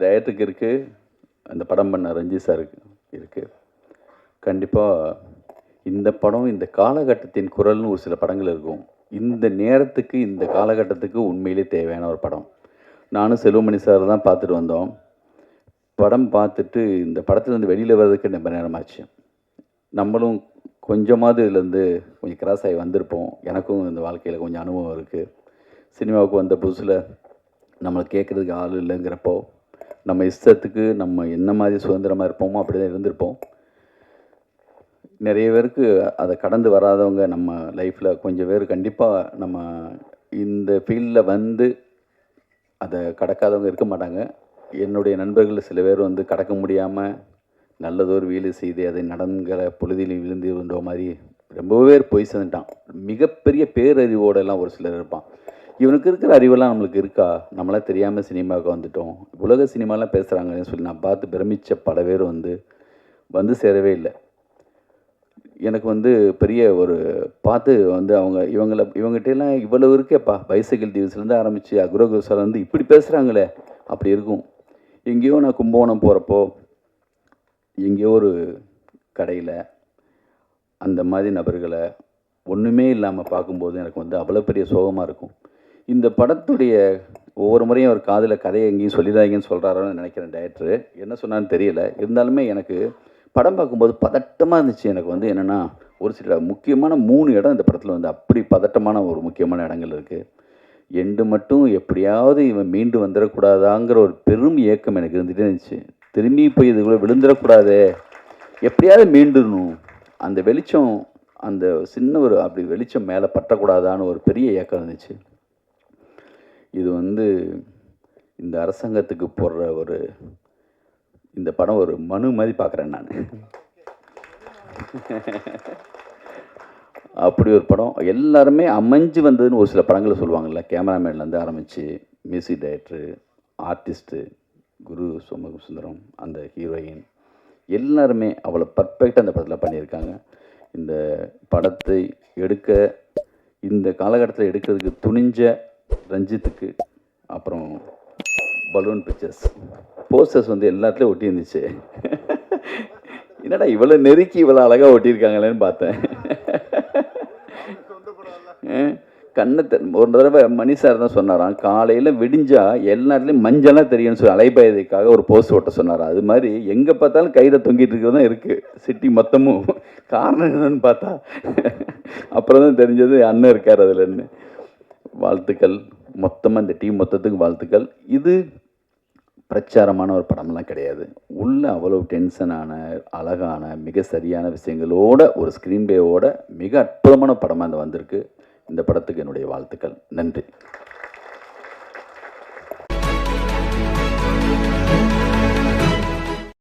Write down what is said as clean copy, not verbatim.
டயத்துக்கு இருக்குது, அந்த படம் பண்ண ரஞ்சித் சாருக்கு இருக்குது. கண்டிப்பாக இந்த படம் இந்த காலகட்டத்தின் குரல்னு ஒரு சில படங்கள் இருக்கும். இந்த நேரத்துக்கு இந்த காலகட்டத்துக்கு உண்மையிலே தேவையான ஒரு படம். நானும் செல்வமணி சார் தான் பார்த்துட்டு வந்தோம். படம் பார்த்துட்டு இந்த படத்துலேருந்து வெளியில் வர்றதுக்கு ரொம்ப நேரமாச்சு. நம்மளும் கொஞ்சமாவது இதுலேருந்து கொஞ்சம் கிராஸ் ஆகி வந்திருப்போம். எனக்கும் இந்த வாழ்க்கையில் கொஞ்சம் அனுபவம் இருக்குது. சினிமாவுக்கு வந்த புதுசில் நம்மளை கேட்குறதுக்கு ஆள் இல்லைங்கிறப்போ நம்ம இஷ்டத்துக்கு நம்ம என்ன மாதிரி சுதந்திரமாக இருப்போமோ அப்படி தான் இருந்திருப்போம். நிறைய பேருக்கு அதை கடந்து வராதவங்க நம்ம லைஃப்பில் கொஞ்சம் பேர் கண்டிப்பாக நம்ம இந்த ஃபீல்டில் வந்து அதை கடக்காதவங்க இருக்க மாட்டாங்க. என்னுடைய நண்பர்கள் சில பேர் வந்து கடக்க முடியாமல் நல்லதொரு வீடு செய்து அதை நடங்கிற பொழுதில் விழுந்து விழுந்த மாதிரி ரொம்ப பேர் போய் சேர்ந்துட்டான். மிகப்பெரிய பேரறிவோடெல்லாம் ஒரு சிலர் இருப்பான். இவனுக்கு இருக்கிற அறிவெல்லாம் நம்மளுக்கு இருக்கா? நம்மளாம் தெரியாமல் சினிமாவுக்கு வந்துட்டோம். உலக சினிமாலாம் பேசுகிறாங்கன்னு சொல்லி நான் பார்த்து பிரமித்த பல பேர் வந்து சேரவே இல்லை. எனக்கு வந்து பெரிய ஒரு பார்த்து வந்து இவங்ககிட்டலாம் இவ்வளவு இருக்கேப்பா, பைசைக்கிள் தீவ்ஸ்லேருந்து ஆரம்பித்து அக்ரோகுசாலேருந்து இப்படி பேசுகிறாங்களே அப்படி இருக்கும். எங்கேயோ நான் கும்பகோணம் போகிறப்போ எங்கேயோ ஒரு கடையில் அந்த மாதிரி நபர்களை ஒன்றுமே இல்லாமல் பார்க்கும்போது எனக்கு வந்து அவ்வளோ பெரிய சோகமாக இருக்கும். இந்த படத்துடைய ஒவ்வொரு முறையும் அவர் காதில் கதையை எங்கேயும் சொல்லிடாங்கன்னு சொல்கிறாரோன்னு நினைக்கிறேன். டைரக்டரு என்ன சொன்னான்னு தெரியல. இருந்தாலுமே எனக்கு படம் பார்க்கும்போது பதட்டமாக இருந்துச்சு. எனக்கு வந்து என்னென்னா ஒரு சில முக்கியமான 3 இடம் இந்த படத்தில் வந்து அப்படி பதட்டமான ஒரு முக்கியமான இடங்கள் இருக்குது. எண்டு மட்டும் எப்படியாவது இவன் மீண்டு வந்துடக்கூடாதாங்கிற ஒரு பெரும் ஏக்கம் எனக்கு இருந்துகிட்டே இருந்துச்சு. திரும்பி போய் இதுக்குள்ளே விழுந்துடக்கூடாதே, எப்படியாவது மீண்டுடணும், அந்த வெளிச்சம் அந்த சின்ன ஒரு அப்படி வெளிச்சம் மேலே பற்றக்கூடாதான்னு ஒரு பெரிய ஏக்கம் இருந்துச்சு. இது வந்து இந்த அரசாங்கத்துக்கு போடுற இந்த படம் ஒரு மனு மாதிரி பார்க்குறேன் நான். அப்படி ஒரு படம் எல்லாருமே அமைஞ்சு வந்ததுன்னு ஒரு சில படங்களை சொல்லுவாங்கள்ல. கேமராமேன்லேருந்து ஆரம்பித்து மியூசிக் டைரக்டரு, ஆர்டிஸ்ட்டு, குரு சோமசுந்தரம், அந்த ஹீரோயின் எல்லாருமே அவ்வளோ பர்ஃபெக்டாக அந்த படத்தில் பண்ணியிருக்காங்க. இந்த படத்தை எடுக்க இந்த காலகட்டத்தில் எடுக்கிறதுக்கு துணிஞ்ச ரஞ்சித்துக்கு, அப்புறம் பலூன் பிக்சர்ஸ் போஸ்டர்ஸ் வந்து எல்லாத்துலேயும் ஒட்டி இருந்துச்சு. என்னடா இவ்வளோ நெருக்கி இவ்வளோ அழகாக ஒட்டியிருக்காங்களேன்னு பார்த்தேன். கண்ணை ஒரு தடவை மணி சார் தான் சொன்னாராம், காலையில் விடிஞ்சா எல்லாத்துலேயும் மஞ்சளாக தெரியும்னு சொல்லி அலைபாயதுக்காக ஒரு போஸ்ட் ஓட்ட சொன்னார். அது மாதிரி எங்கே பார்த்தாலும் கையில் தொங்கிட்டு இருக்கிறது தான் இருக்குது சிட்டி மொத்தமும். காரணம் என்னன்னு பார்த்தா அப்புறம் தான் தெரிஞ்சது அண்ணன் இருக்கார் அதுலன்னு. வாழ்த்துக்கள் மொத்தமாக இந்த டீம் மொத்தத்துக்கு வாழ்த்துக்கள். இது பிரச்சாரமான ஒரு படம்லாம் கிடையாது. உள்ள அவ்வளோ டென்ஷனான அழகான மிக சரியான விஷயங்களோட ஒரு ஸ்க்ரீன் பிளேவோட மிக அற்புதமான படமாக இந்த வந்திருக்கு. இந்த படத்துக்கு என்னுடைய வாழ்த்துக்கள். நன்றி.